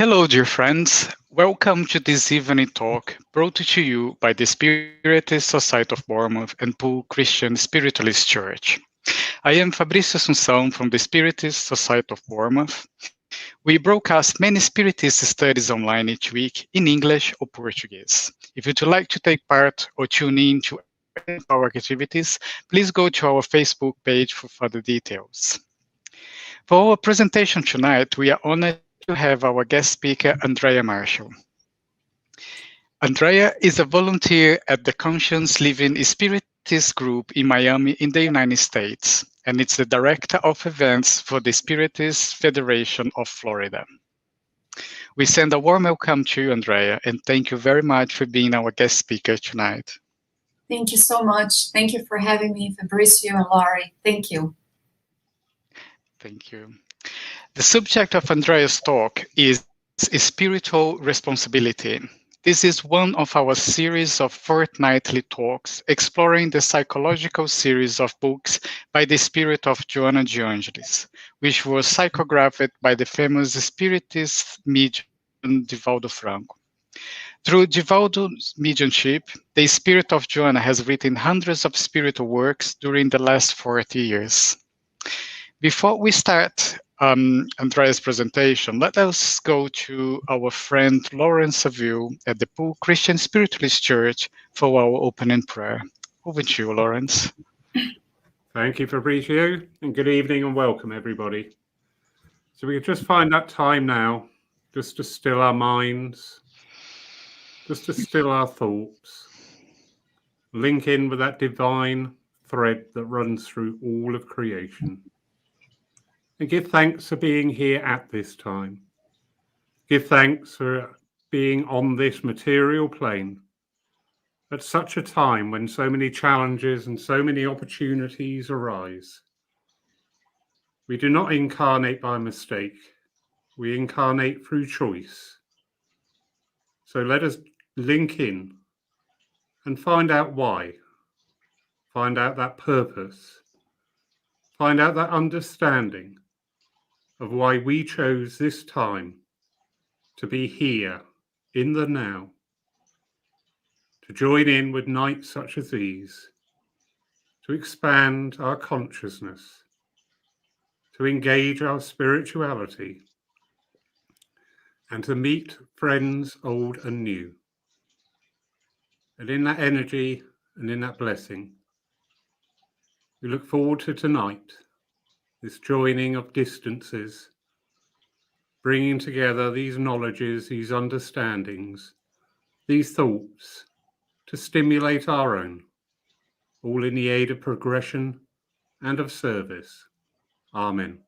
Hello, dear friends. Welcome to this evening talk brought to you by the Spiritist Society of Bournemouth and Poole Christian Spiritualist Church. I am Fabrício Assunção from the Spiritist Society of Bournemouth. We broadcast many Spiritist studies online each week in English or Portuguese. If you'd like to take part or tune in to any of our activities, please go to our Facebook page for further details. For our presentation tonight, we are honored to have our guest speaker, Andreia Marshall. Andreia is a volunteer at the Conscious Living Spiritist Group in Miami in the United States, and it's the director of events for the Spiritist Federation of Florida. We send a warm welcome to you, Andreia, and thank you very much for being our guest speaker tonight. Thank you so much. Thank you for having me, Fabrício and Laurie. Thank you. Thank you. The subject of Andreia's talk is spiritual responsibility. This is one of our series of fortnightly talks exploring the psychological series of books by the spirit of Joanna de Angelis, which was psychographed by the famous Spiritist medium Divaldo Franco. Through Divaldo's mediumship, the spirit of Joanna has written hundreds of spiritual works during the last 40 years. Before we start Andreia's presentation, let us go to our friend Lawrence Saville at the Poole Christian Spiritualist Church for our opening prayer. Over to you, Lawrence. Thank you, Fabrício, and good evening and welcome, everybody. So we can just find that time now, just to still our minds, just to still our thoughts, link in with that divine thread that runs through all of creation. And give thanks for being here at this time. Give thanks for being on this material plane at such a time when so many challenges and so many opportunities arise. We do not incarnate by mistake. We incarnate through choice. So let us link in and find out why. Find out that purpose. Find out that understanding of why we chose this time to be here in the now, to join in with nights such as these, to expand our consciousness, to engage our spirituality, and to meet friends old and new. And in that energy and in that blessing, we look forward to tonight, this joining of distances, bringing together these knowledges, these understandings, these thoughts to stimulate our own, all in the aid of progression and of service. Amen.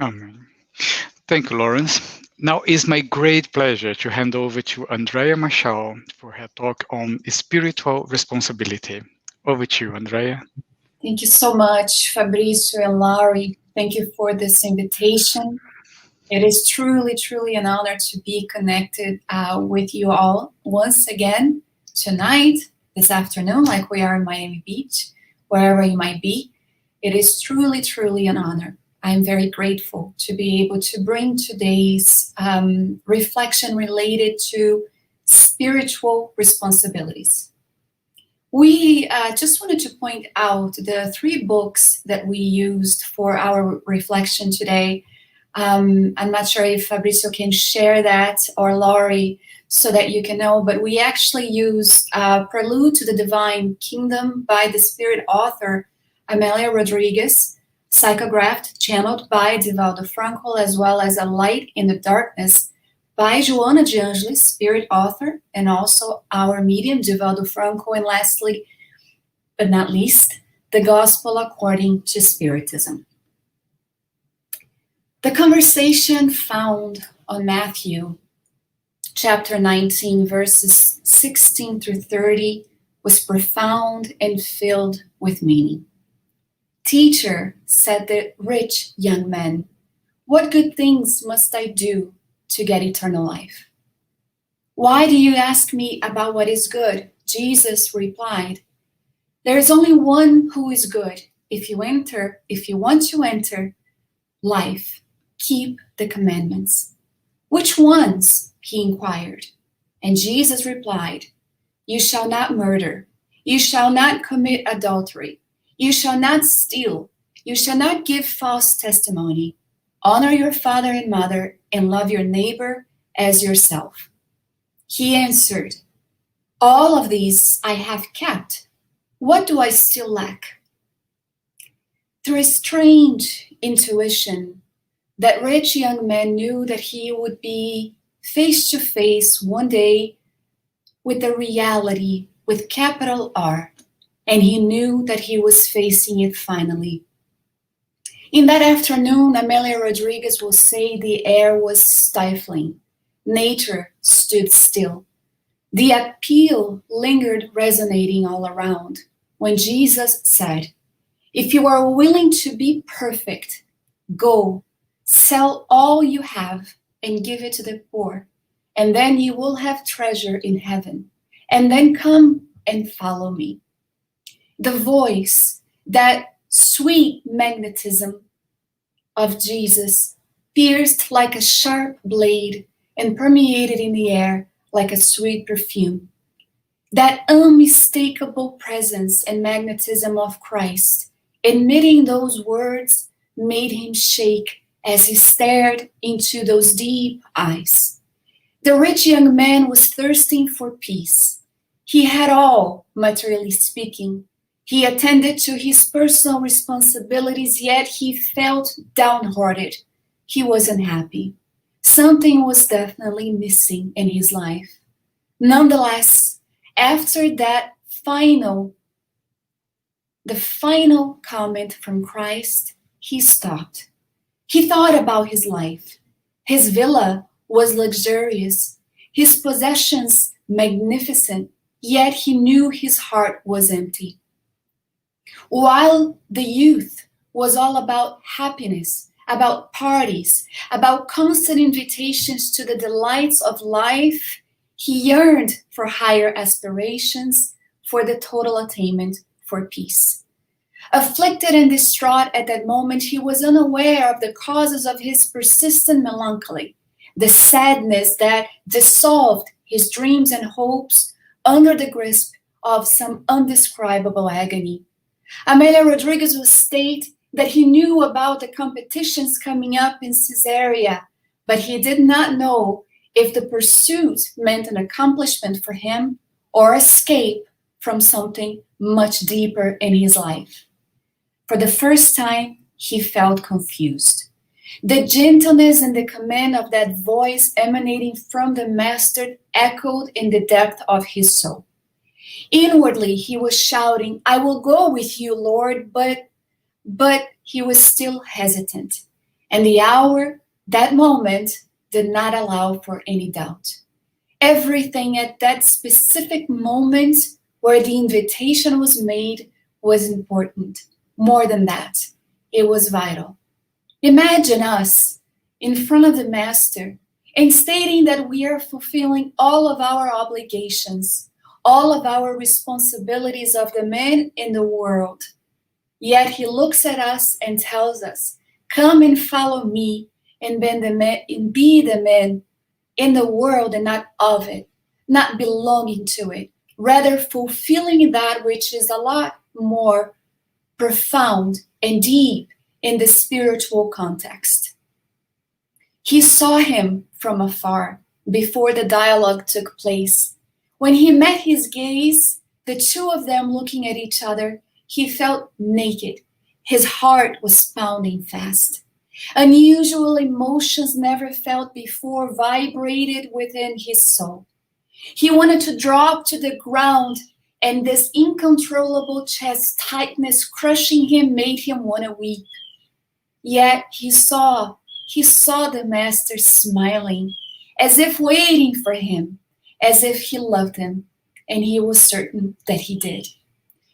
Amen. Thank you, Lawrence. Now it's my great pleasure to hand over to Andreia Marshall for her talk on spiritual responsibility. Over to you, Andreia. Thank you so much, Fabrício and Laurie. Thank you for this invitation. It is truly, truly an honor to be connected with you all once again tonight, this afternoon, like we are in Miami Beach, wherever you might be. It is truly, truly an honor. I'm very grateful to be able to bring today's reflection related to spiritual responsibilities. We just wanted to point out the 3 books that we used for our reflection today. I'm not sure if Fabrício can share that or Laurie so that you can know, but we actually used Prelude to the Divine Kingdom by the spirit author Amélia Rodrigues, psychographed, channeled by Divaldo Franco, as well as A Light in the Darkness by Joanna de Angelis, spirit author, and also our medium, Divaldo Franco. And lastly, but not least, The Gospel According to Spiritism. The conversation found on Matthew chapter 19, verses 16 through 30 was profound and filled with meaning. Teacher, said the rich young man, what good things must I do to get eternal life? Why do you ask me about what is good? Jesus replied, there is only one who is good. If you want to enter life, keep the commandments. Which ones? He inquired. And Jesus replied, You shall not murder. You shall not commit adultery. You shall not steal. You shall not give false testimony. Honor your father and mother, and love your neighbor as yourself. He answered, All of these I have kept. What do I still lack? Through a strange intuition, that rich young man knew that he would be face to face one day with the reality with capital R, and he knew that he was facing it finally. In that afternoon, Amelia Rodriguez will say the air was stifling. Nature stood still. The appeal lingered resonating all around when Jesus said, If you are willing to be perfect, go, sell all you have and give it to the poor, and then you will have treasure in heaven. And then come and follow me. The voice, that sweet magnetism of Jesus, pierced like a sharp blade and permeated in the air like a sweet perfume. That unmistakable presence and magnetism of Christ, emitting those words, made him shake as he stared into those deep eyes. The rich young man was thirsting for peace. He had all, materially speaking. He attended to his personal responsibilities, yet he felt downhearted. He wasn't happy. Something was definitely missing in his life. Nonetheless, after that the final comment from Christ, he stopped. He thought about his life. His villa was luxurious, his possessions magnificent, yet he knew his heart was empty. While the youth was all about happiness, about parties, about constant invitations to the delights of life, he yearned for higher aspirations, for the total attainment, for peace. Afflicted and distraught at that moment, he was unaware of the causes of his persistent melancholy, the sadness that dissolved his dreams and hopes under the grasp of some undescribable agony. Amelia Rodriguez will state that he knew about the competitions coming up in Caesarea, but he did not know if the pursuit meant an accomplishment for him or escape from something much deeper in his life. For the first time, he felt confused. The gentleness and the command of that voice emanating from the Master echoed in the depth of his soul. Inwardly, he was shouting, I will go with you, Lord, but he was still hesitant. And the hour, that moment, did not allow for any doubt. Everything at that specific moment where the invitation was made was important. More than that, it was vital. Imagine us in front of the Master and stating that we are fulfilling all of our obligations, all of our responsibilities of the man in the world. Yet he looks at us and tells us, come and follow me and be the man in the world and not of it, not belonging to it, rather fulfilling that which is a lot more profound and deep in the spiritual context. He saw him from afar before the dialogue took place. When he met his gaze, the two of them looking at each other, he felt naked. His heart was pounding fast. Unusual emotions never felt before vibrated within his soul. He wanted to drop to the ground, and this uncontrollable chest tightness crushing him made him want to weep. Yet he saw the Master smiling, as if waiting for him, as if he loved him, and he was certain that he did.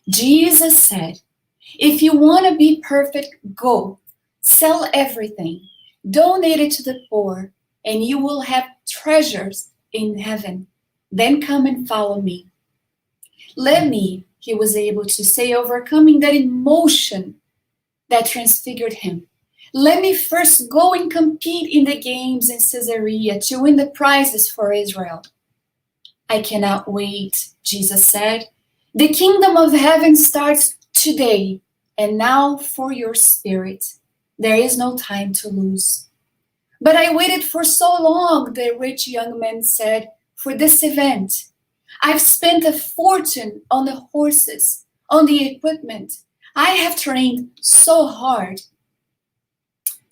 Jesus said, if you want to be perfect, go, sell everything, donate it to the poor, and you will have treasures in heaven. Then come and follow me. Let me, he was able to say, overcoming that emotion that transfigured him. Let me first go and compete in the games in Caesarea to win the prizes for Israel. I cannot wait, Jesus said. The kingdom of heaven starts today, and now for your spirit. There is no time to lose. But I waited for so long, the rich young man said, for this event. I've spent a fortune on the horses, on the equipment. I have trained so hard.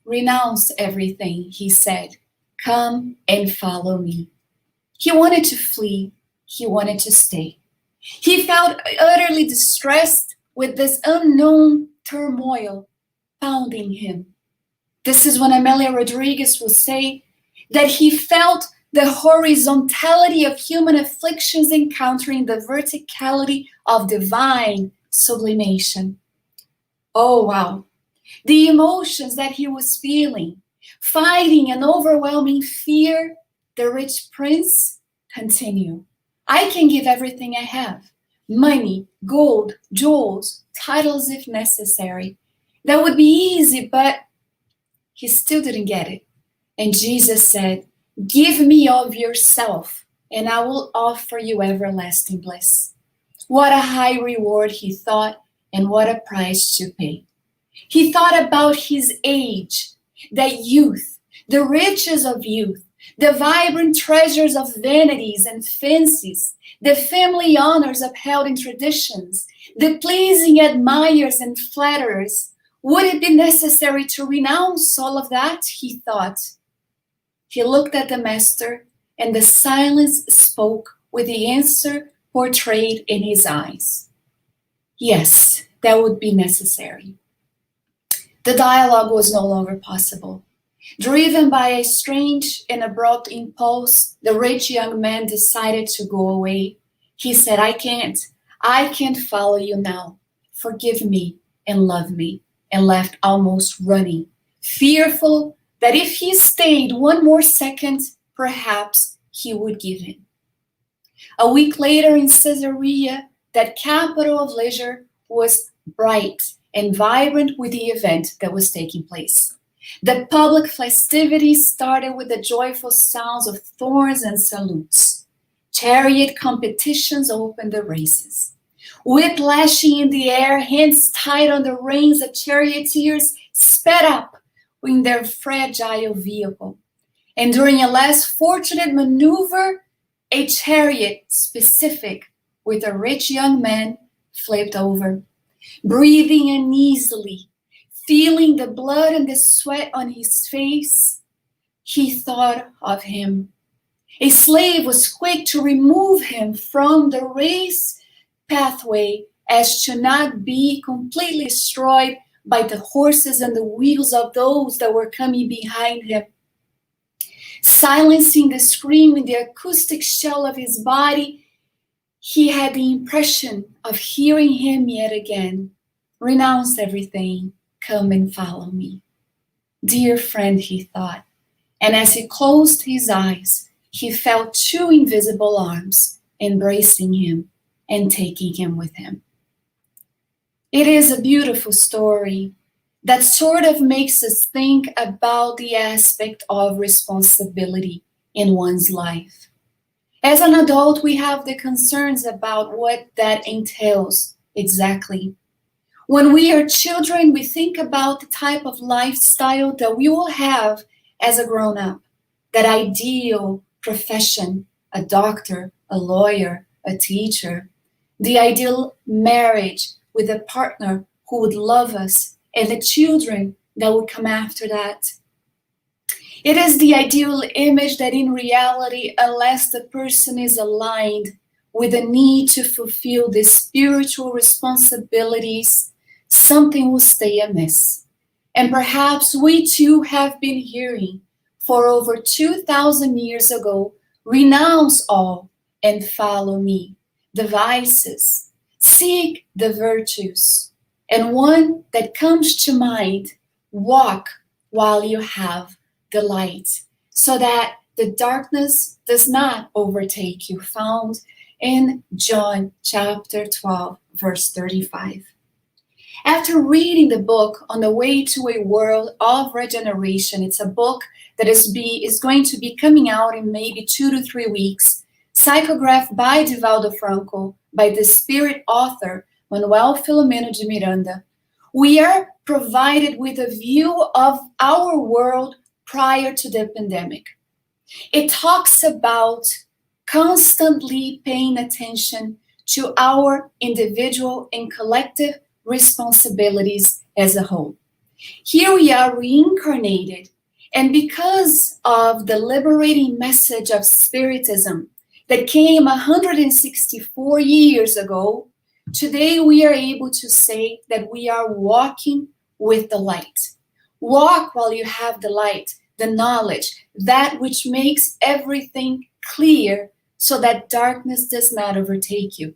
Renounce everything, he said. Come and follow me. He wanted to flee. He wanted to stay. He felt utterly distressed with this unknown turmoil pounding him. This is when Amelia Rodriguez will say that he felt the horizontality of human afflictions encountering the verticality of divine sublimation. Oh, wow. The emotions that he was feeling, fighting an overwhelming fear, the rich prince continue. I can give everything I have, money, gold, jewels, titles if necessary. That would be easy, but he still didn't get it. And Jesus said, give me of yourself, and I will offer you everlasting bliss. What a high reward, he thought, and what a price to pay. He thought about his age, that youth, the riches of youth, the vibrant treasures of vanities and fancies, the family honors upheld in traditions, the pleasing admirers and flatterers. Would it be necessary to renounce all of that? He thought. He looked at the master, and the silence spoke with the answer portrayed in his eyes. Yes, that would be necessary. The dialogue was no longer possible. Driven by a strange and abrupt impulse, the rich young man decided to go away. He said, I can't follow you now. Forgive me and love me, and left almost running, fearful that if he stayed one more second, perhaps he would give in. A week later in Caesarea, that capital of leisure was bright and vibrant with the event that was taking place. The public festivities started with the joyful sounds of thorns and salutes. Chariot competitions opened the races. Whip lashing in the air, hands tied on the reins, the charioteers sped up in their fragile vehicle. And during a less fortunate maneuver, a chariot specific with a rich young man flipped over. Breathing uneasily, feeling the blood and the sweat on his face, he thought of him. A slave was quick to remove him from the race pathway as to not be completely destroyed by the horses and the wheels of those that were coming behind him. Silencing the scream in the acoustic shell of his body, he had the impression of hearing him yet again. Renounce everything, come and follow me. Dear friend, he thought, and as he closed his eyes, he felt two invisible arms embracing him and taking him with him. It is a beautiful story that sort of makes us think about the aspect of responsibility in one's life. As an adult, we have the concerns about what that entails exactly. When we are children, we think about the type of lifestyle that we will have as a grown-up, that ideal profession, a doctor, a lawyer, a teacher, the ideal marriage with a partner who would love us, and the children that would come after that. It is the ideal image that in reality, unless the person is aligned with the need to fulfill the spiritual responsibilities, something will stay amiss. And perhaps we too have been hearing for over 2,000 years ago, renounce all and follow me, the vices, seek the virtues. And one that comes to mind, walk while you have the light, so that the darkness does not overtake you, found in John chapter 12, verse 35. After reading the book On the Way to a World of Regeneration, it's a book that is going to be coming out in maybe 2 to 3 weeks, psychographed by Divaldo Franco, by the spirit author Manuel Filomeno de Miranda, we are provided with a view of our world prior to the pandemic. It talks about constantly paying attention to our individual and collective responsibilities as a whole. Here we are reincarnated, and because of the liberating message of Spiritism that came 164 years ago, today we are able to say that we are walking with the light. Walk while you have the light, the knowledge, that which makes everything clear so that darkness does not overtake you.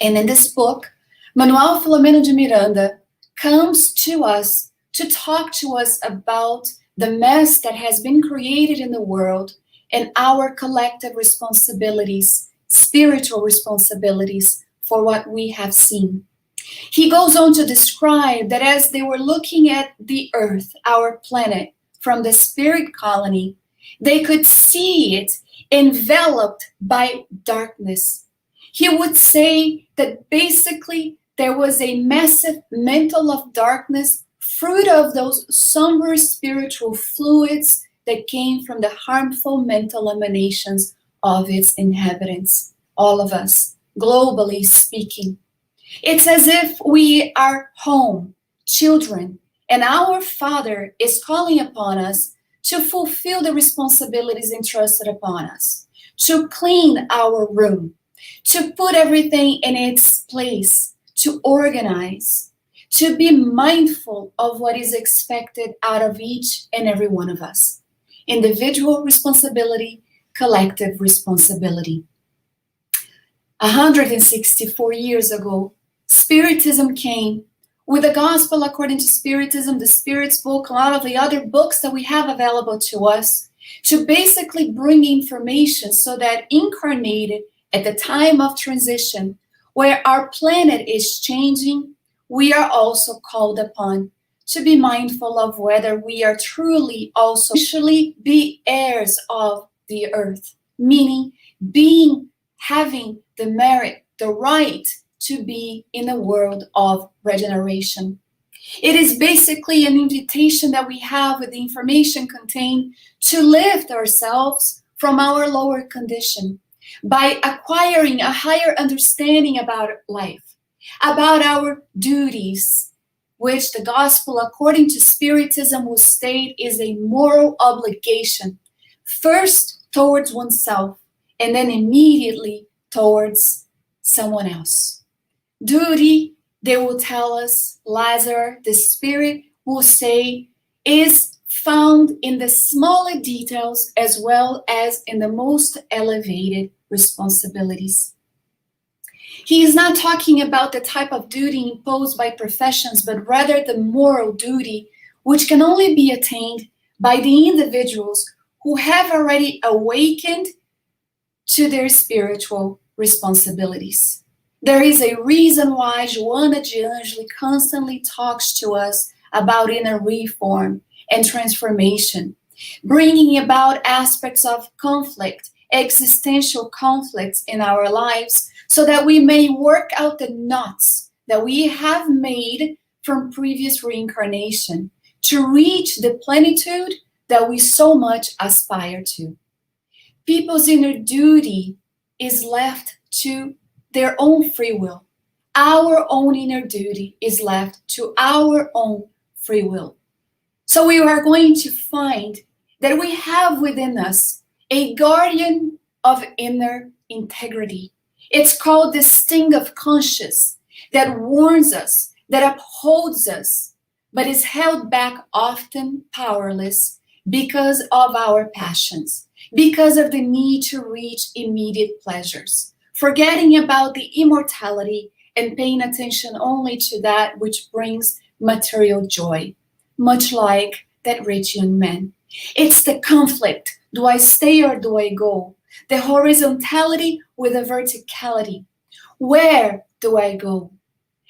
And in this book, Manuel Filomeno de Miranda comes to us to talk to us about the mess that has been created in the world and our collective responsibilities, spiritual responsibilities for what we have seen. He goes on to describe that as they were looking at the earth, our planet, from the spirit colony, they could see it enveloped by darkness. He would say that basically there was a massive mantle of darkness, fruit of those somber spiritual fluids that came from the harmful mental emanations of its inhabitants, all of us, globally speaking. It's as if we are home, children, and our Father is calling upon us to fulfill the responsibilities entrusted upon us, to clean our room, to put everything in its place, to organize, to be mindful of what is expected out of each and every one of us. Individual responsibility, collective responsibility. 164 years ago, Spiritism came with the Gospel according to Spiritism, the Spirit's book, a lot of the other books that we have available to us, to basically bring information so that incarnated at the time of transition, where our planet is changing, we are also called upon to be mindful of whether we are truly also actually be heirs of the earth, meaning having the merit, the right to be in a world of regeneration. It is basically an invitation that we have with the information contained to lift ourselves from our lower condition by acquiring a higher understanding about life, about our duties, which the Gospel according to Spiritism will state is a moral obligation, first towards oneself and then immediately towards someone else. Duty, they will tell us, Lazar, the Spirit, will say, is found in the smaller details as well as in the most elevated responsibilities. He is not talking about the type of duty imposed by professions, but rather the moral duty, which can only be attained by the individuals who have already awakened to their spiritual responsibilities. There is a reason why Joana de Angeli constantly talks to us about inner reform and transformation, bringing about aspects of conflict, existential conflicts in our lives, so that we may work out the knots that we have made from previous reincarnation to reach the plenitude that we so much aspire to. People's inner duty is left to their own free will. Our own inner duty is left to our own free will. So we are going to find that we have within us a guardian of inner integrity. It's called the sting of conscience that warns us, that upholds us, but is held back often powerless because of our passions, because of the need to reach immediate pleasures, forgetting about the immortality and paying attention only to that which brings material joy, much like that rich young man. It's the conflict. Do I stay or do I go? The horizontality with the verticality. Where do I go?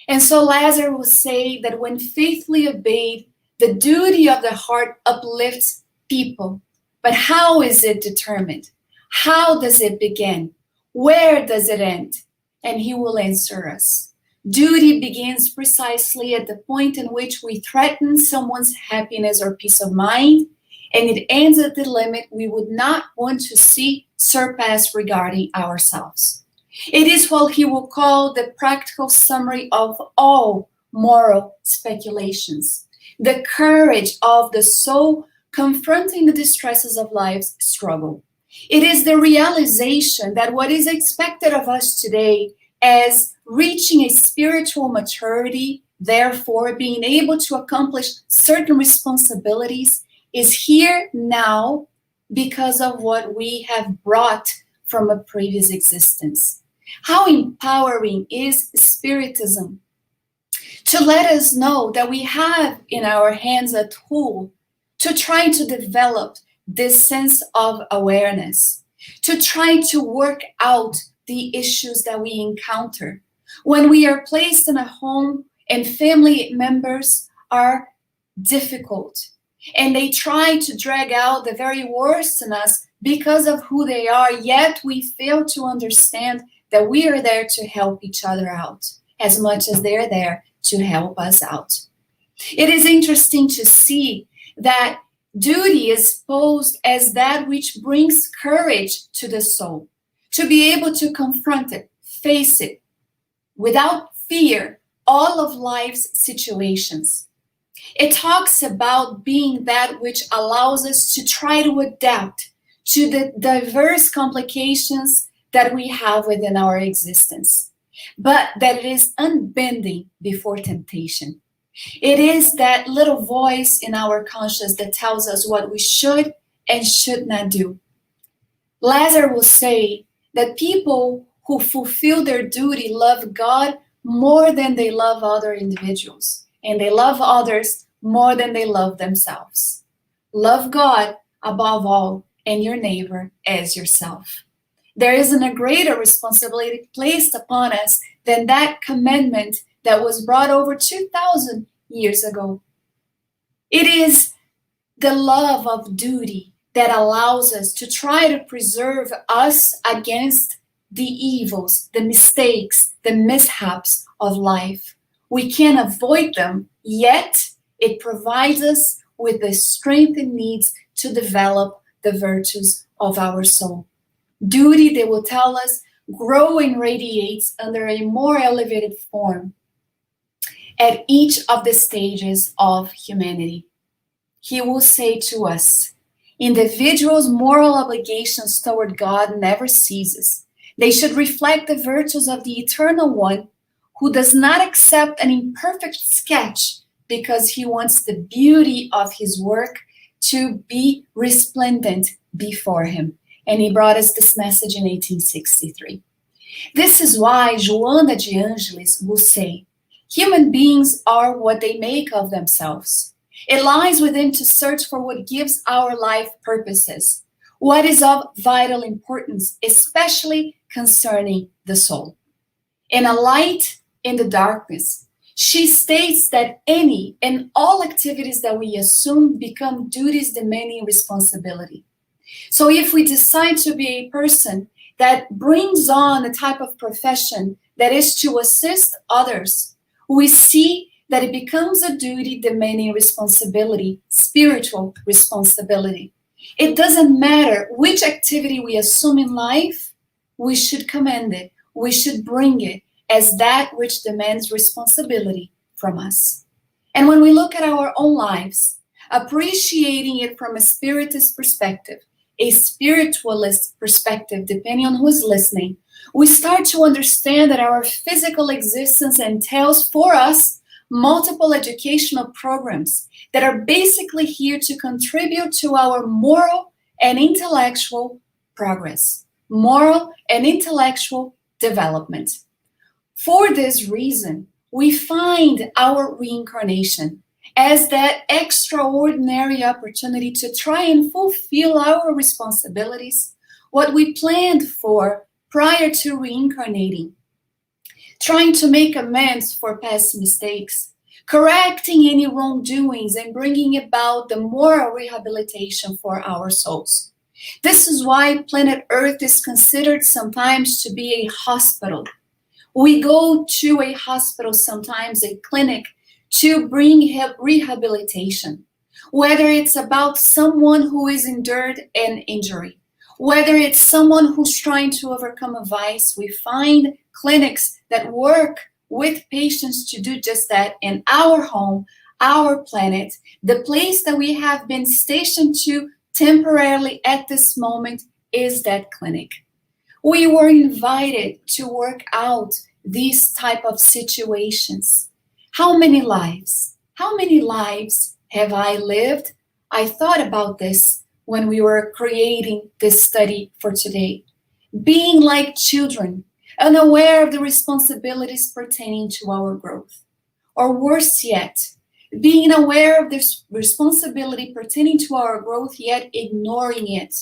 And so Lazarus will say that when faithfully obeyed, the duty of the heart uplifts people. But how is it determined? How does it begin? Where does it end? And he will answer us. Duty begins precisely at the point in which we threaten someone's happiness or peace of mind, and it ends at the limit we would not want to see surpassed regarding ourselves. It is what he will call the practical summary of all moral speculations, the courage of the soul confronting the distresses of life's struggle. It is the realization that what is expected of us today as reaching a spiritual maturity, therefore being able to accomplish certain responsibilities, is here now because of what we have brought from a previous existence. How empowering is Spiritism to let us know that we have in our hands a tool to try to develop this sense of awareness, to try to work out the issues that we encounter. When we are placed in a home and family members are difficult and they try to drag out the very worst in us because of who they are, yet we fail to understand that we are there to help each other out as much as they're there to help us out. It is interesting to see that duty is posed as that which brings courage to the soul, to be able to confront it, face it, without fear, all of life's situations. It talks about being that which allows us to try to adapt to the diverse complications that we have within our existence, but that it is unbending before temptation. It is that little voice in our conscience that tells us what we should and should not do. Lazarus will say that people who fulfill their duty love God more than they love other individuals, and they love others more than they love themselves. Love God above all and your neighbor as yourself. There isn't a greater responsibility placed upon us than that commandment that was brought over 2,000 years ago. It is the love of duty that allows us to try to preserve us against the evils, the mistakes, the mishaps of life. We can avoid them, yet it provides us with the strength it needs to develop the virtues of our soul. Duty, they will tell us, grows and radiates under a more elevated form at each of the stages of humanity. He will say to us, individuals' moral obligations toward God never ceases. They should reflect the virtues of the Eternal One, who does not accept an imperfect sketch because he wants the beauty of his work to be resplendent before him. And he brought us this message in 1863. This is why Joana de Angelis will say, human beings are what they make of themselves. It lies within to search for what gives our life purposes, what is of vital importance, especially concerning the soul. In A Light in the Darkness, she states that any and all activities that we assume become duties demanding responsibility. So if we decide to be a person that brings on a type of profession that is to assist others, we see that it becomes a duty demanding responsibility, spiritual responsibility. It doesn't matter which activity we assume in life, we should commend it, we should bring it as that which demands responsibility from us. And when we look at our own lives, appreciating it from a Spiritist perspective, a spiritualist perspective, depending on who's listening, we start to understand that our physical existence entails for us multiple educational programs that are basically here to contribute to our moral and intellectual progress, moral and intellectual development. For this reason, we find our reincarnation as that extraordinary opportunity to try and fulfill our responsibilities, what we planned for prior to reincarnating, trying to make amends for past mistakes, correcting any wrongdoings, and bringing about the moral rehabilitation for our souls. This is why planet Earth is considered sometimes to be a hospital. We go to a hospital, sometimes a clinic, to bring rehabilitation, whether it's about someone who is endured an injury, whether it's someone who's trying to overcome a vice. We find clinics that work with patients to do just that in our home, our planet, the place that we have been stationed to temporarily at this moment is that clinic. We were invited to work out these type of situations. How many lives have I lived? I thought about this when we were creating this study for today. Being like children, unaware of the responsibilities pertaining to our growth. Or worse yet, being aware of this responsibility pertaining to our growth, yet ignoring it.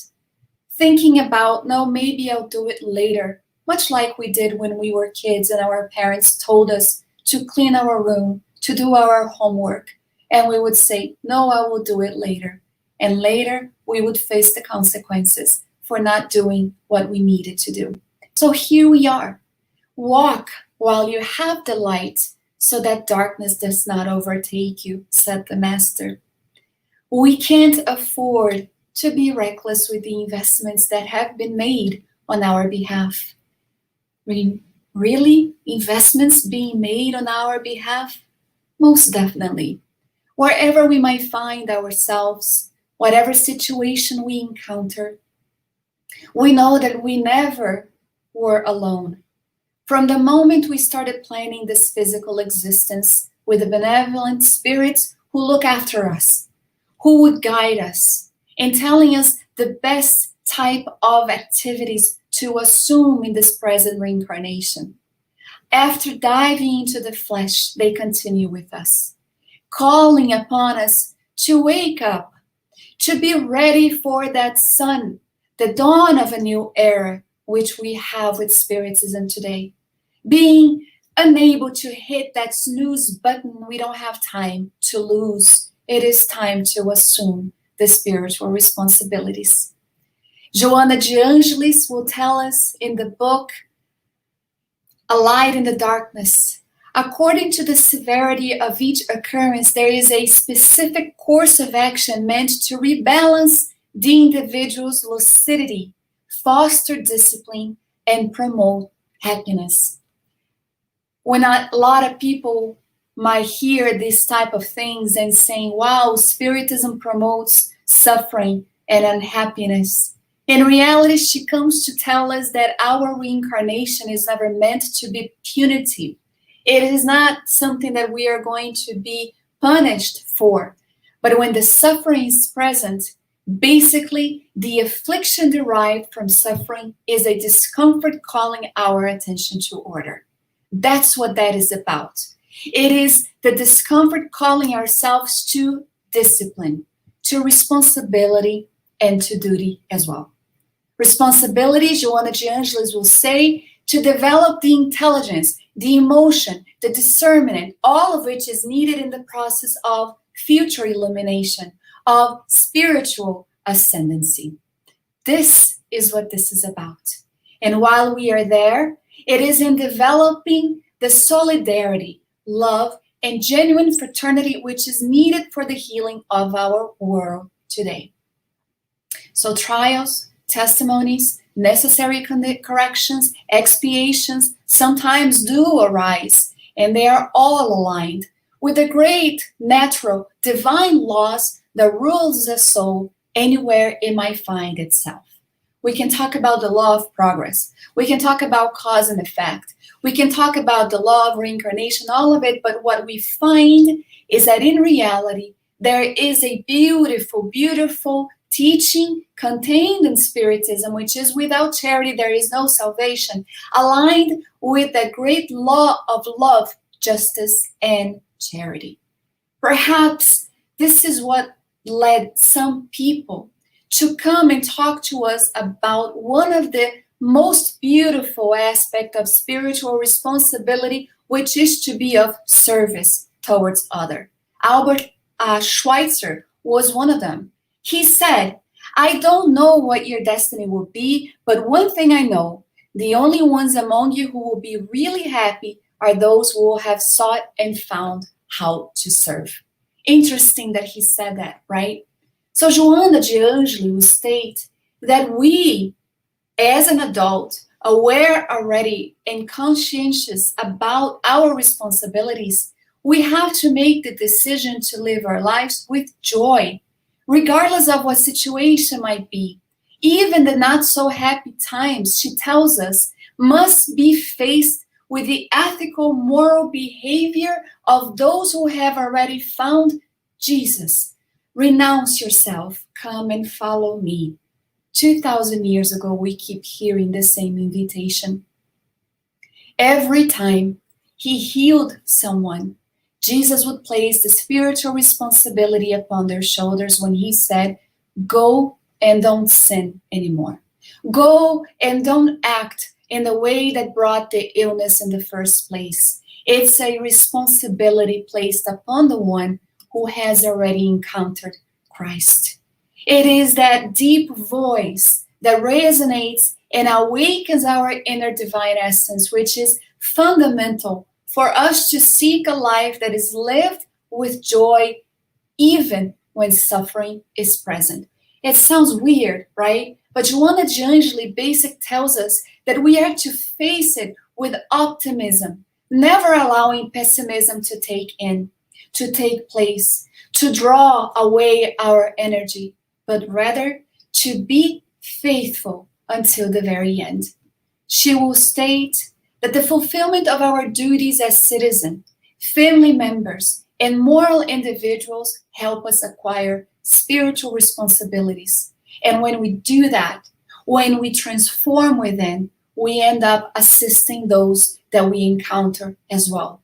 Thinking about, no, maybe I'll do it later, much like we did when we were kids and our parents told us to clean our room, to do our homework. And we would say, no, I will do it later. And later, we would face the consequences for not doing what we needed to do. So here we are. Walk while you have the light, so that darkness does not overtake you, said the Master. We can't afford to be reckless with the investments that have been made on our behalf. Really? Investments being made on our behalf? Most definitely. Wherever we might find ourselves, whatever situation we encounter, we know that we never were alone. From the moment we started planning this physical existence with the benevolent spirits who look after us, who would guide us, and telling us the best type of activities to assume in this present reincarnation. After diving into the flesh, they continue with us, calling upon us to wake up, to be ready for that sun, the dawn of a new era, which we have with Spiritism today. Being unable to hit that snooze button, we don't have time to lose. It is time to assume the spiritual responsibilities. Joana de Angelis will tell us in the book, A Light in the Darkness, according to the severity of each occurrence, there is a specific course of action meant to rebalance the individual's lucidity, foster discipline, and promote happiness. When a lot of people might hear these type of things and saying, wow, Spiritism promotes suffering and unhappiness. In reality, she comes to tell us that our reincarnation is never meant to be punitive. It is not something that we are going to be punished for. But when the suffering is present, basically the affliction derived from suffering is a discomfort calling our attention to order. That's what that is about. It is the discomfort calling ourselves to discipline, to responsibility, and to duty as well. Responsibility, Joana de Angelis will say, to develop the intelligence, the emotion, the discernment, all of which is needed in the process of future illumination, of spiritual ascendancy. This is what this is about. And while we are there, it is in developing the solidarity, love, and genuine fraternity which is needed for the healing of our world today. So trials, testimonies, necessary corrections, expiations sometimes do arise, and they are all aligned with the great natural divine laws that rules the soul anywhere it might find itself. We can talk about the law of progress. We can talk about cause and effect. We can talk about the law of reincarnation, all of it, but what we find is that in reality, there is a beautiful, beautiful teaching contained in Spiritism, which is without charity, there is no salvation, aligned with that great law of love, justice, and charity. Perhaps this is what led some people to come and talk to us about one of the most beautiful aspect of spiritual responsibility, which is to be of service towards others. Albert Schweitzer was one of them. He said, I don't know what your destiny will be, but one thing I know, the only ones among you who will be really happy are those who will have sought and found how to serve. Interesting that he said that, right? So Joana de Angeli will state that we, as an adult, aware already and conscientious about our responsibilities, we have to make the decision to live our lives with joy, regardless of what situation might be. Even the not so happy times, she tells us, must be faced with the ethical, moral behavior of those who have already found Jesus. Renounce yourself, come and follow me. 2,000 years ago, we keep hearing the same invitation. Every time he healed someone, Jesus would place the spiritual responsibility upon their shoulders when he said, go and don't sin anymore. Go and don't act in the way that brought the illness in the first place. It's a responsibility placed upon the one who has already encountered Christ. It is that deep voice that resonates and awakens our inner divine essence, which is fundamental for us to seek a life that is lived with joy, even when suffering is present. It sounds weird, right? But Joana de Angeli basically tells us that we are to face it with optimism, never allowing pessimism to take place, to draw away our energy, but rather to be faithful until the very end. She will state that the fulfillment of our duties as citizens, family members, and moral individuals help us acquire spiritual responsibilities. And when we do that, when we transform within, we end up assisting those that we encounter as well.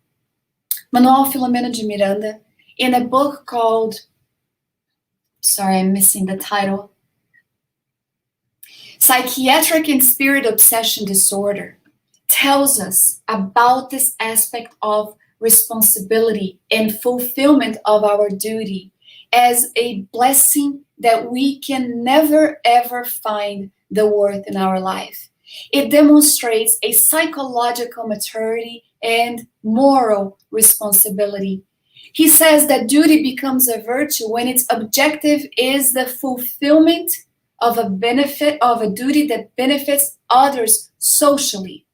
Manuel Filomeno de Miranda, in a book called, sorry, I'm missing the title, Psychiatric and Spirit Obsession Disorder, tells us about this aspect of responsibility and fulfillment of our duty as a blessing that we can never ever find the worth in our life. It demonstrates a psychological maturity and moral responsibility. He says that duty becomes a virtue when its objective is the fulfillment of a benefit, of a duty that benefits others socially.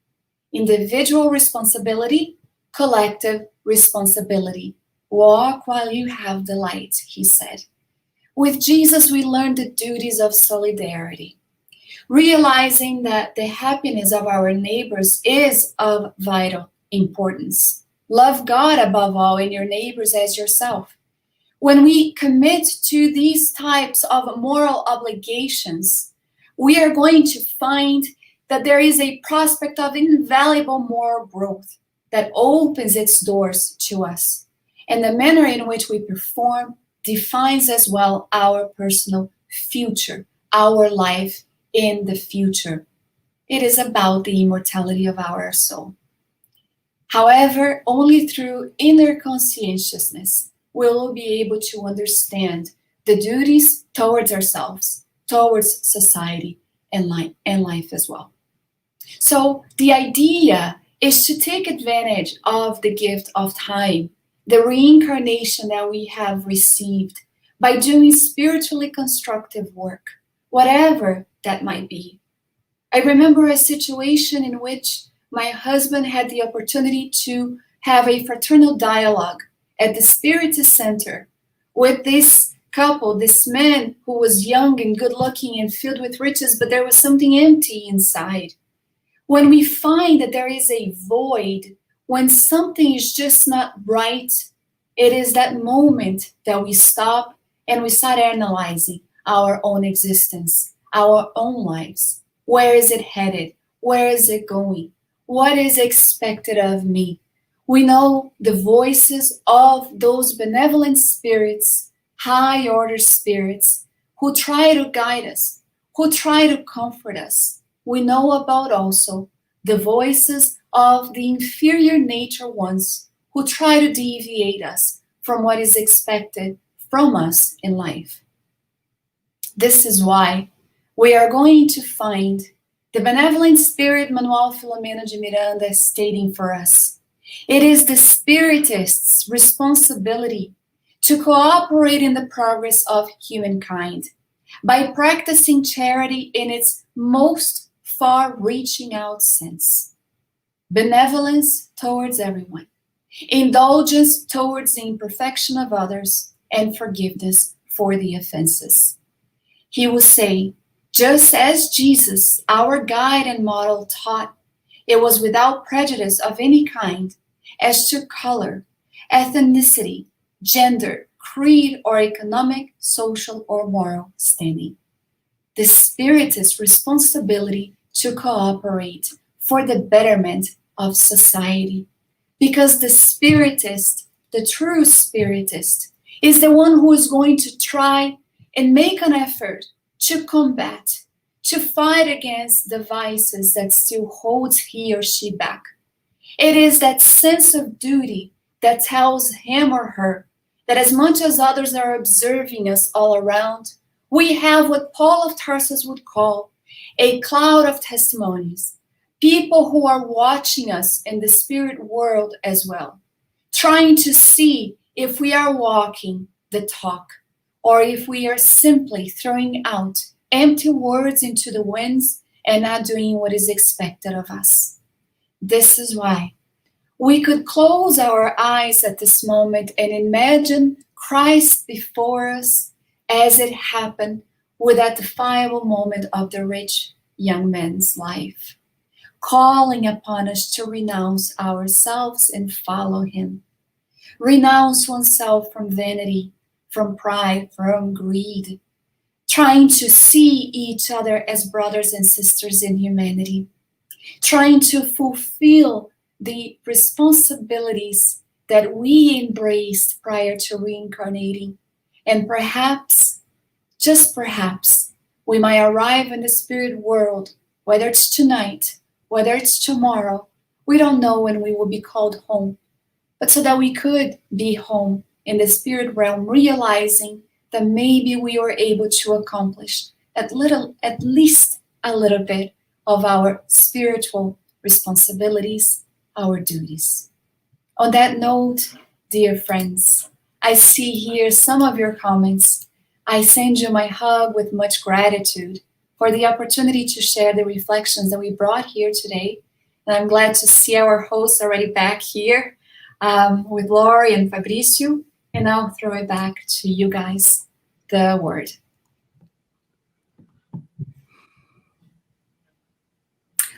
Individual responsibility, collective responsibility. Walk while you have the light, he said. With Jesus, we learn the duties of solidarity, realizing that the happiness of our neighbors is of vital importance. Love God above all and your neighbors as yourself. When we commit to these types of moral obligations, we are going to find that there is a prospect of invaluable moral growth that opens its doors to us. And the manner in which we perform defines as well our personal future, our life in the future. It is about the immortality of our soul. However, only through inner conscientiousness will we be able to understand the duties towards ourselves, towards society, and life as well. So the idea is to take advantage of the gift of time, the reincarnation that we have received by doing spiritually constructive work, whatever that might be. I remember a situation in which my husband had the opportunity to have a fraternal dialogue at the Spiritist Center with this couple, this man who was young and good looking and filled with riches, but there was something empty inside. When we find that there is a void, when something is just not right, it is that moment that we stop and we start analyzing our own existence, our own lives. Where is it headed? Where is it going? What is expected of me? We know the voices of those benevolent spirits, high order spirits, who try to guide us, who try to comfort us. we know about also the voices of the inferior nature ones who try to deviate us from what is expected from us in life. This is why we are going to find the benevolent spirit Manuel Filomeno de Miranda stating for us. It is the Spiritist's responsibility to cooperate in the progress of humankind by practicing charity in its most far-reaching out sense. Benevolence towards everyone, indulgence towards the imperfection of others, and forgiveness for the offenses. He will say, just as Jesus, our guide and model, taught, it was without prejudice of any kind as to color, ethnicity, gender, creed, or economic, social, or moral standing. The Spiritist responsibility to cooperate for the betterment of society, because the Spiritist, the true Spiritist, is the one who is going to try and make an effort to combat, to fight against the vices that still holds he or she back. It is that sense of duty that tells him or her that as much as others are observing us all around, we have what Paul of Tarsus would call a cloud of testimonies, people who are watching us in the spirit world as well, trying to see if we are walking the talk, or if we are simply throwing out empty words into the winds and not doing what is expected of us. This is why we could close our eyes at this moment and imagine Christ before us as it happened with that defiable moment of the rich young man's life, calling upon us to renounce ourselves and follow him. Renounce oneself from vanity, from pride, from greed, trying to see each other as brothers and sisters in humanity, trying to fulfill the responsibilities that we embraced prior to reincarnating. And perhaps, just perhaps, we might arrive in the spirit world, whether it's tonight, whether it's tomorrow, we don't know when we will be called home, but so that we could be home in the spirit realm, realizing that maybe we were able to accomplish at least a little bit of our spiritual responsibilities, our duties. On that note, dear friends, I see here some of your comments. I send you my hug with much gratitude for the opportunity to share the reflections that we brought here today. And I'm glad to see our hosts already back here with Laurie and Fabricio. And I'll throw it back to you guys, the word.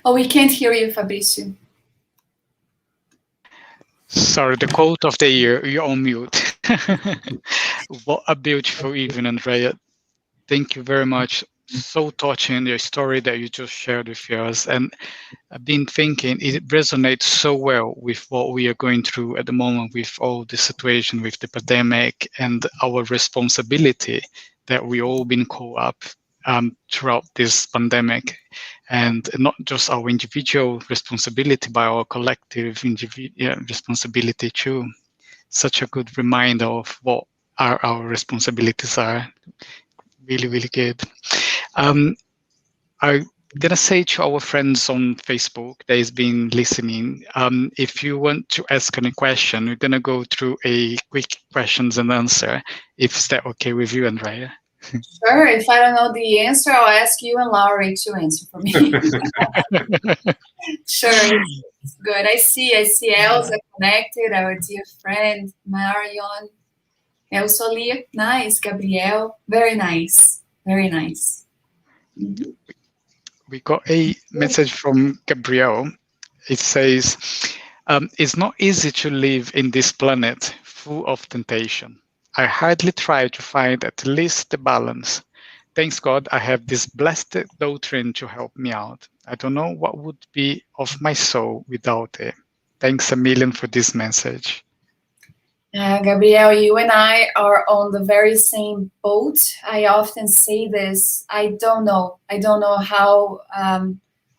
Oh, we can't hear you, Fabricio. Sorry, the quote of the year, you're on mute. What a beautiful evening, Andreia. Thank you very much. So touching, your story that you just shared with us. And I've been thinking it resonates so well with what we are going through at the moment with all the situation with the pandemic and our responsibility that we all been caught up throughout this pandemic. And not just our individual responsibility, but our collective responsibility too. Such a good reminder of what our responsibilities are. Really, really good. I'm gonna say to our friends on Facebook that has been listening, if you want to ask any question, we're gonna go through a quick questions and answer. If that okay with you, Andreia? Sure. If I don't know the answer, I'll ask you and Laurie to answer for me. Sure. It's good. I see Elsa connected, our dear friend, Marion. Elsa Lia. Nice. Gabriel. Very nice. Very nice. We got a message from Gabriel. It says, it's not easy to live in this planet full of temptation. I hardly try to find at least the balance. Thanks God I have this blessed doctrine to help me out. I don't know what would be of my soul without it. Thanks a million for this message. Gabriel, you and I are on the very same boat. I often say this. I don't know how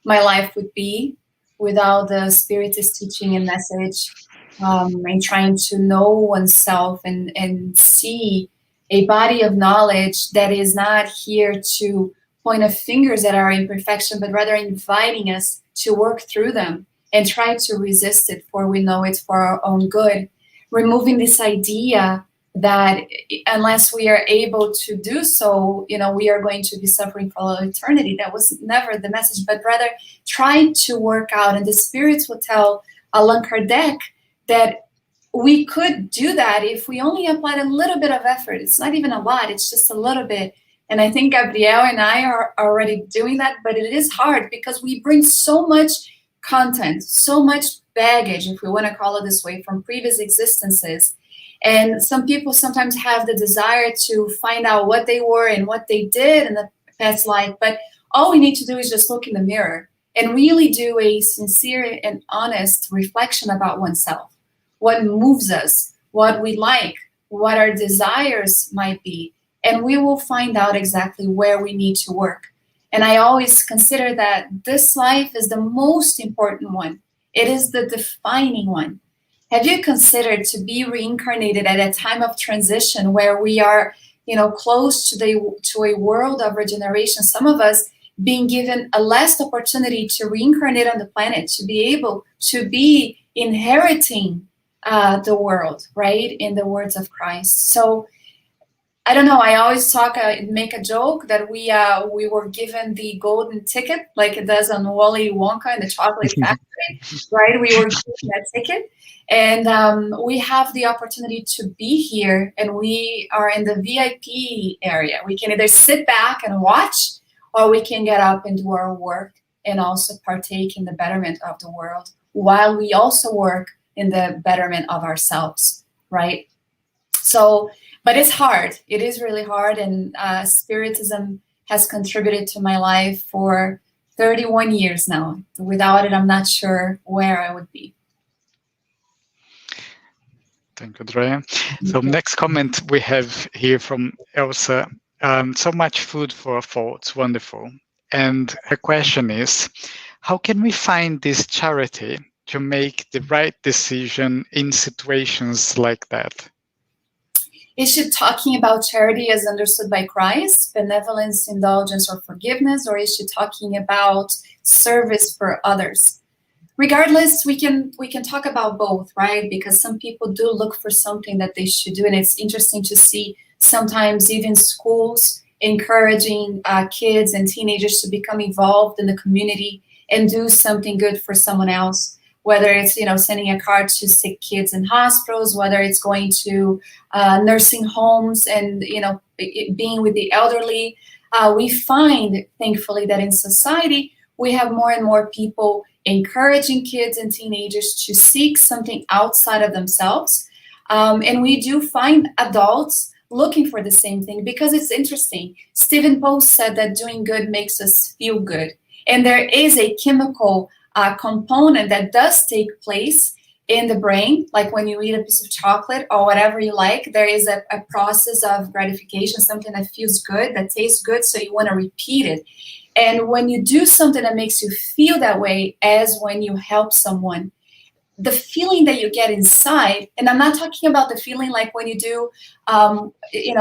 my life would be without the Spiritist teaching and message, and trying to know oneself and see a body of knowledge that is not here to point of fingers at our imperfection, but rather inviting us to work through them and try to resist it, for we know it's for our own good. Removing this idea that unless we are able to do so, we are going to be suffering for all eternity. That was never the message, but rather try to work out. And the spirits will tell Allan Kardec that we could do that if we only applied a little bit of effort. It's not even a lot, it's just a little bit. And I think Gabriel and I are already doing that, but it is hard because we bring so much content, so much baggage, if we want to call it this way, from previous existences. And some people sometimes have the desire to find out what they were and what they did in the past life. But all we need to do is just look in the mirror and really do a sincere and honest reflection about oneself. What moves us, what we like, what our desires might be. And we will find out exactly where we need to work. And I always consider that this life is the most important one. It is the defining one. Have you considered to be reincarnated at a time of transition where we are, close to a world of regeneration? Some of us being given a last opportunity to reincarnate on the planet, to be able to be inheriting the world, right? In the words of Christ. So I don't know. I always make a joke that we were given the golden ticket, like it does on Wally Wonka in the Chocolate Factory, right? We were given that ticket, and we have the opportunity to be here, and we are in the VIP area. We can either sit back and watch, or we can get up and do our work and also partake in the betterment of the world, while we also work in the betterment of ourselves, right? So. But it's hard. It is really hard. And Spiritism has contributed to my life for 31 years now. Without it, I'm not sure where I would be. Thank you, Andreia. So next comment we have here from Elsa. So much food for thoughts. Wonderful. And her question is, how can we find this charity to make the right decision in situations like that? Is she talking about charity as understood by Christ, benevolence, indulgence, or forgiveness, or is she talking about service for others? Regardless, we can talk about both, right? Because some people do look for something that they should do, and it's interesting to see sometimes even schools encouraging kids and teenagers to become involved in the community and do something good for someone else. Whether it's sending a card to sick kids in hospitals, whether it's going to nursing homes and being with the elderly, we find thankfully that in society we have more and more people encouraging kids and teenagers to seek something outside of themselves, and we do find adults looking for the same thing, because it's interesting. Stephen Post said that doing good makes us feel good, and there is a chemical component that does take place in the brain, like when you eat a piece of chocolate or whatever you like, there is a process of gratification, something that feels good, that tastes good, so you want to repeat it. And when you do something that makes you feel that way, as when you help someone, the feeling that you get inside, and I'm not talking about the feeling like when you do,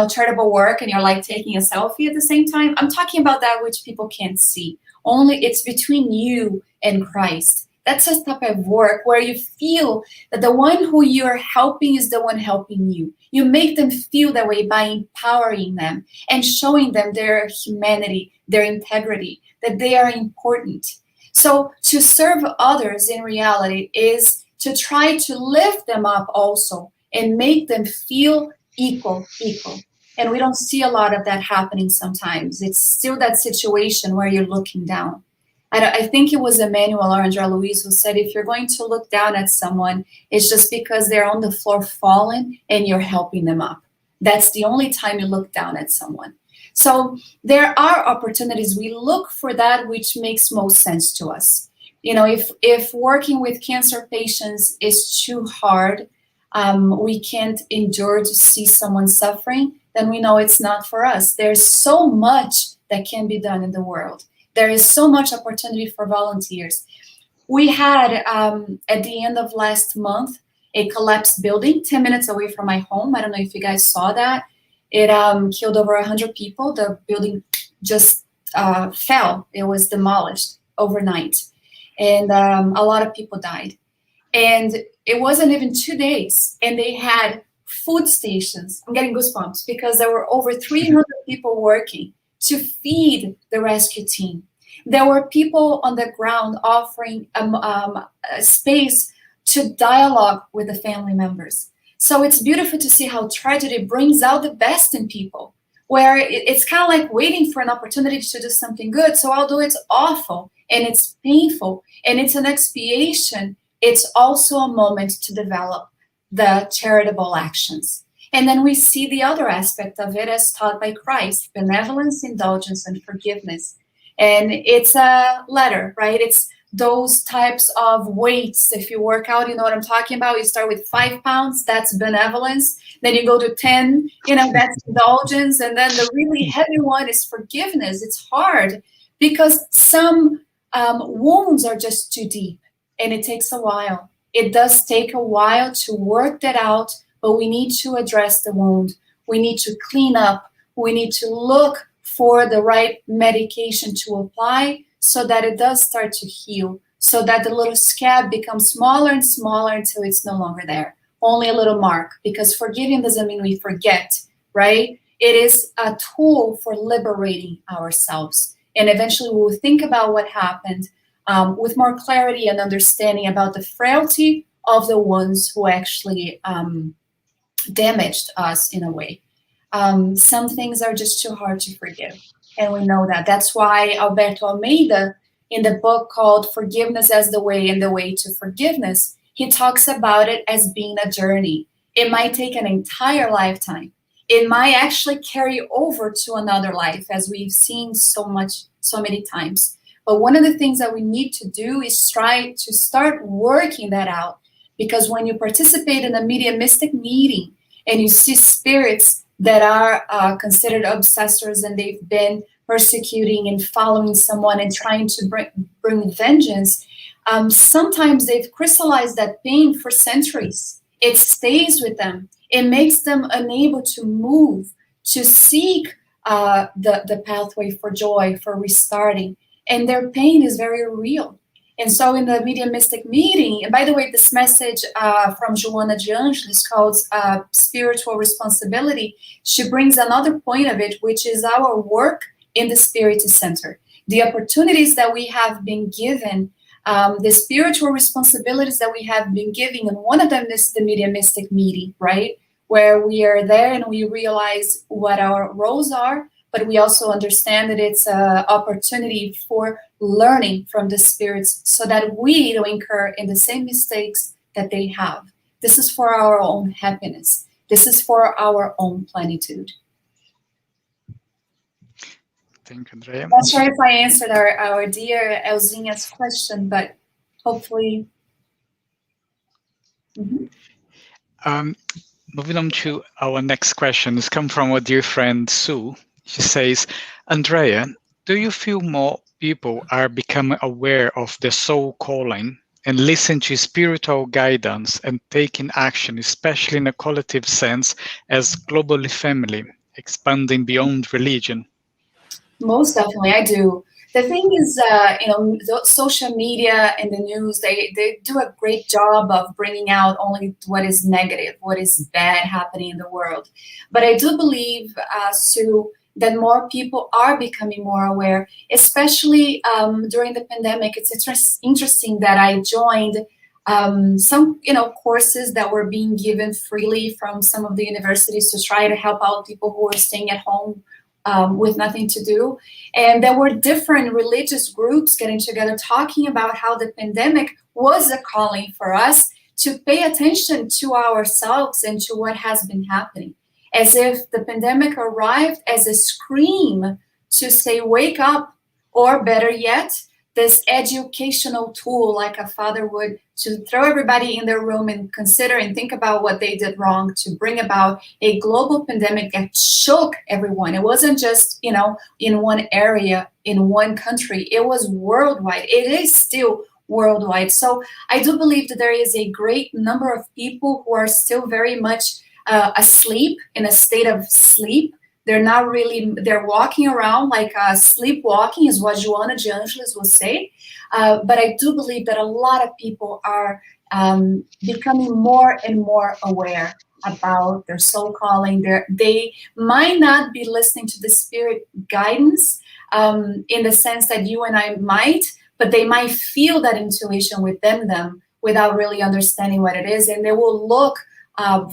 charitable work and you're like taking a selfie at the same time. I'm talking about that which people can't see. Only it's between you and Christ. That's a type of work where you feel that the one who you're helping is the one helping you. You make them feel that way by empowering them and showing them their humanity, their integrity, that they are important. So to serve others in reality is to try to lift them up also and make them feel equal. And we don't see a lot of that happening sometimes. It's still that situation where you're looking down. I think it was Emmanuel or Andrea Louise who said, if you're going to look down at someone, it's just because they're on the floor fallen and you're helping them up. That's the only time you look down at someone. So there are opportunities. We look for that which makes most sense to us. If working with cancer patients is too hard, we can't endure to see someone suffering, then we know it's not for us. There's so much that can be done in the world. There is so much opportunity for volunteers. We had, at the end of last month, a collapsed building 10 minutes away from my home. I don't know if you guys saw that. It killed over 100 people. The building just fell. It was demolished overnight. And a lot of people died. And it wasn't even 2 days. And they had food stations. I'm getting goosebumps because there were over 300 people working to feed the rescue team. There were people on the ground offering a space to dialogue with the family members. So it's beautiful to see how tragedy brings out the best in people, where it's kind of like waiting for an opportunity to do something good. So although it's awful and it's painful and it's an expiation, it's also a moment to develop the charitable actions. And then we see the other aspect of it as taught by Christ: benevolence, indulgence, and forgiveness. And it's a letter, right? It's those types of weights. If you work out, you know what I'm talking about. You start with 5 pounds, that's benevolence. Then you go to 10, that's indulgence. And then the really heavy one is forgiveness. It's hard because some wounds are just too deep and it takes a while. It does take a while to work that out, but we need to address the wound. We need to clean up. We need to look for the right medication to apply so that it does start to heal, so that the little scab becomes smaller and smaller until it's no longer there. Only a little mark, because forgiving doesn't mean we forget, right? It is a tool for liberating ourselves. And eventually we will think about what happened with more clarity and understanding about the frailty of the ones who actually damaged us in a way. Some things are just too hard to forgive. And we know that. That's why Alberto Almeida, in the book called Forgiveness as the Way and the Way to Forgiveness, he talks about it as being a journey. It might take an entire lifetime. It might actually carry over to another life, as we've seen so many times. But one of the things that we need to do is try to start working that out. Because when you participate in a mediumistic meeting and you see spirits that are considered obsessors and they've been persecuting and following someone and trying to bring vengeance, sometimes they've crystallized that pain for centuries. It stays with them. It makes them unable to move, to seek the pathway for joy, for restarting. And their pain is very real. And so in the mediumistic meeting, and by the way, this message from Joana de Angelis called Spiritual Responsibility, she brings another point of it, which is our work in the Spiritist Center. The opportunities that we have been given, the spiritual responsibilities that we have been given, and one of them is the mediumistic meeting, right? Where we are there and we realize what our roles are, but we also understand that it's an opportunity for learning from the spirits so that we don't incur in the same mistakes that they have. This is for our own happiness. This is for our own plenitude. Thank you, Andreia. I'm not sure if I answered our dear Elzinha's question, but hopefully. Mm-hmm. Moving on to our next question. It's come from our dear friend Sue. She says, Andreia, do you feel more people are becoming aware of their soul calling and listen to spiritual guidance and taking action, especially in a collective sense, as globally family, expanding beyond religion? Most definitely, I do. The thing is, social media and the news, they do a great job of bringing out only what is negative, what is bad happening in the world. But I do believe, Sue, that more people are becoming more aware, especially during the pandemic. It's interesting that I joined some, courses that were being given freely from some of the universities to try to help out people who are staying at home with nothing to do. And there were different religious groups getting together talking about how the pandemic was a calling for us to pay attention to ourselves and to what has been happening. As if the pandemic arrived as a scream to say, wake up, or better yet, this educational tool like a father would, to throw everybody in their room and consider and think about what they did wrong, to bring about a global pandemic that shook everyone. It wasn't just, in one area, in one country. It was worldwide. It is still worldwide. So I do believe that there is a great number of people who are still very much asleep, in a state of sleep. They're not really, they're walking around like sleepwalking, is what Joana de Angelis will say. But I do believe that a lot of people are becoming more and more aware about their soul calling. They might not be listening to the spirit guidance in the sense that you and I might, but they might feel that intuition within them without really understanding what it is. And they will look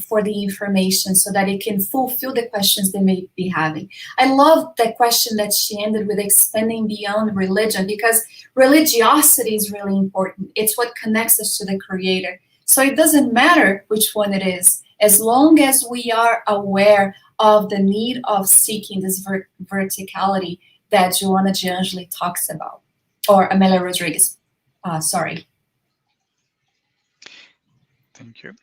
for the information so that it can fulfill the questions they may be having. I love the question that she ended with, expanding beyond religion, because religiosity is really important. It's what connects us to the Creator. So it doesn't matter which one it is, as long as we are aware of the need of seeking this verticality that Joana de Angelis talks about, or Amelia Rodriguez, sorry. Thank you.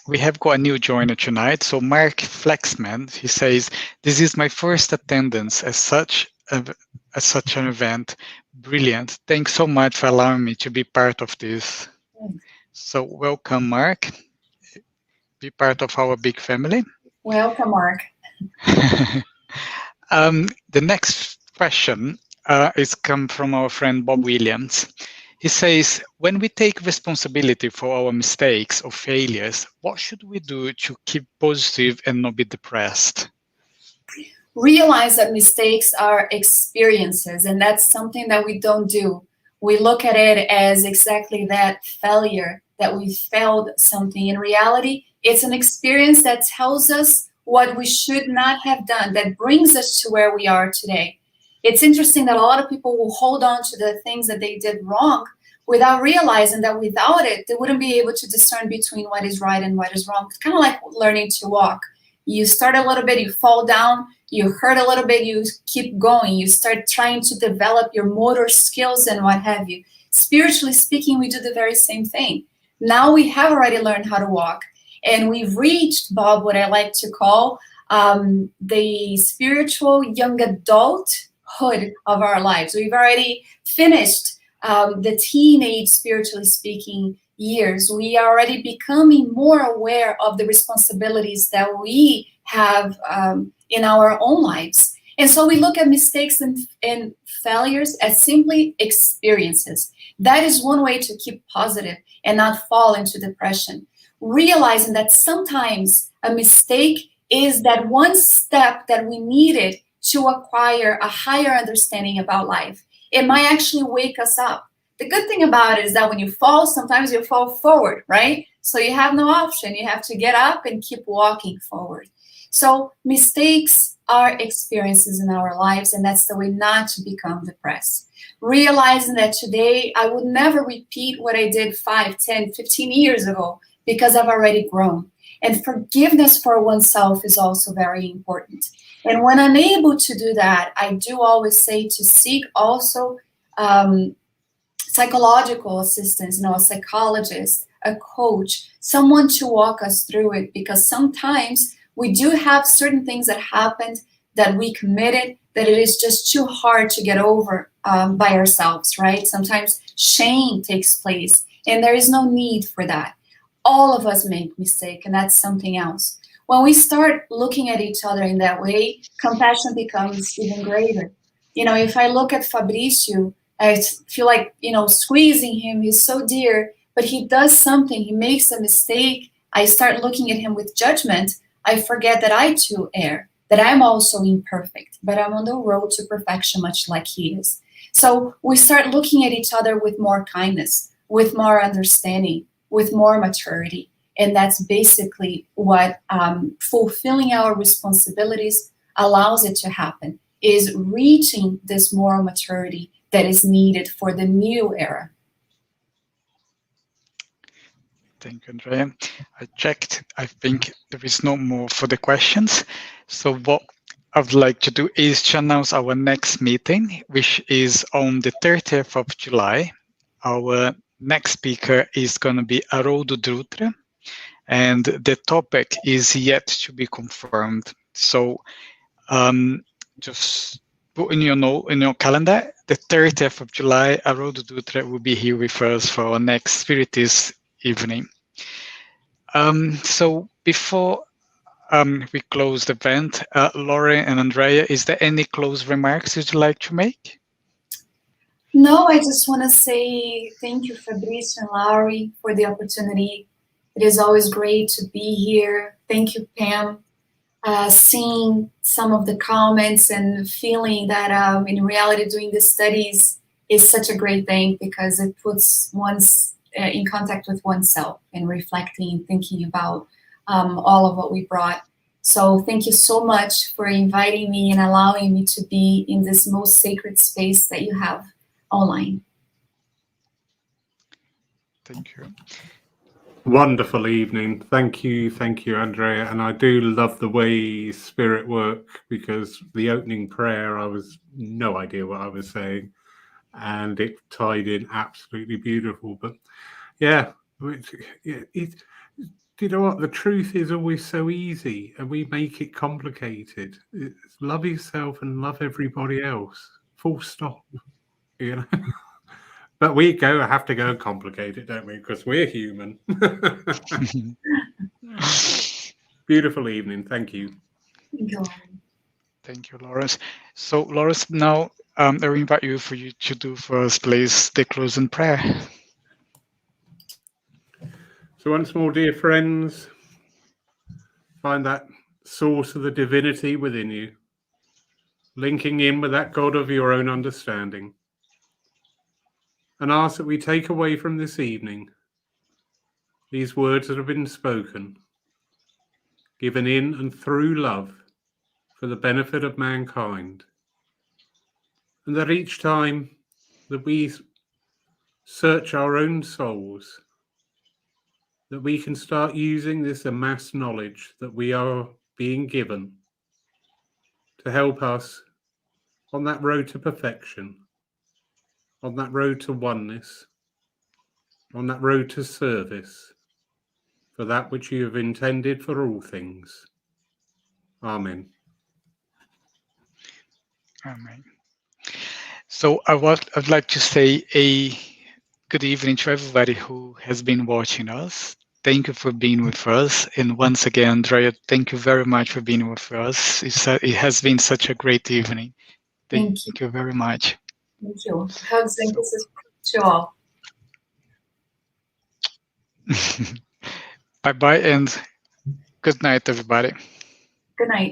We have got a new joiner tonight. So Mark Flexman, he says, "This is my first attendance as such an event. Brilliant. Thanks so much for allowing me to be part of this." So welcome, Mark. Be part of our big family. Welcome, Mark. The next question is come from our friend Bob Williams. He says, "When we take responsibility for our mistakes or failures, what should we do to keep positive and not be depressed?" Realize that mistakes are experiences, and that's something that we don't do. We look at it as exactly that, failure, that we failed something. In reality, it's an experience that tells us what we should not have done, that brings us to where we are today. It's interesting that a lot of people will hold on to the things that they did wrong without realizing that without it, they wouldn't be able to discern between what is right and what is wrong. It's kind of like learning to walk. You start a little bit, you fall down, you hurt a little bit, you keep going. You start trying to develop your motor skills and what have you. Spiritually speaking, we do the very same thing. Now we have already learned how to walk, and we've reached, Bob, what I like to call the spiritual young adulthood of our lives. We've already finished the teenage, spiritually speaking, years. We are already becoming more aware of the responsibilities that we have in our own lives. And so we look at mistakes and failures as simply experiences. That is one way to keep positive and not fall into depression. Realizing that sometimes a mistake is that one step that we needed to acquire a higher understanding about life. It might actually wake us up. The good thing about it is that when you fall, sometimes you fall forward, right? So you have no option. You have to get up and keep walking forward. So mistakes are experiences in our lives, and that's the way not to become depressed. Realizing that today I would never repeat what I did 5, 10, 15 years ago because I've already grown. And forgiveness for oneself is also very important. And when unable to do that, I do always say to seek also psychological assistance, a psychologist, a coach, someone to walk us through it, because sometimes we do have certain things that happened that we committed that it is just too hard to get over by ourselves, right? Sometimes shame takes place, and there is no need for that. All of us make mistakes, and that's something else. When we start looking at each other in that way, compassion becomes even greater. If I look at Fabrício, I feel like, squeezing him. He's so dear, but he does something. He makes a mistake. I start looking at him with judgment. I forget that I too err, that I'm also imperfect, but I'm on the road to perfection, much like he is. So we start looking at each other with more kindness, with more understanding, with more maturity. And that's basically what fulfilling our responsibilities allows it to happen, is reaching this moral maturity that is needed for the new era. Thank you, Andreia. I checked. I think there is no more for the questions. So what I would like to do is to announce our next meeting, which is on the 30th of July. Our next speaker is going to be Haroldo Dutra, and the topic is yet to be confirmed. So just put in your calendar, the 30th of July, Haroldo Dutra will be here with us for our next Spiritist evening. So before we close the event, Lauren and Andreia, is there any close remarks you'd like to make? No, I just want to say thank you, Fabrice and Laurie, for the opportunity. It is always great to be here. Thank you, Pam. Seeing some of the comments and feeling that in reality doing the studies is such a great thing, because it puts one's in contact with oneself and reflecting and thinking about all of what we brought. So thank you so much for inviting me and allowing me to be in this most sacred space that you have online. Thank you. Wonderful evening. Thank you, Andreia. And I do love the way Spirit work, because the opening prayer, I was no idea what I was saying, and it tied in absolutely beautiful. But yeah, you know what? The truth is always so easy, and we make it complicated. It's love yourself and love everybody else. Full stop. You know. But we have to go complicate it, don't we? Because we're human. Beautiful evening. Thank you. Thank you, Lawrence. So, Lawrence, now I will invite you to do for us, please, the closing prayer. So once more, dear friends, find that source of the divinity within you, linking in with that God of your own understanding. And ask that we take away from this evening these words that have been spoken, given in and through love for the benefit of mankind. And that each time that we search our own souls, that we can start using this amassed knowledge that we are being given to help us on that road to perfection, on that road to oneness, on that road to service, for that which you have intended for all things. Amen. Amen. So I'd like to say a good evening to everybody who has been watching us. Thank you for being with us. And once again, Andreia, thank you very much for being with us. It has been such a great evening. Thank you very much. Thank you. Hugs and kisses to all. Bye-bye and good night, everybody. Good night.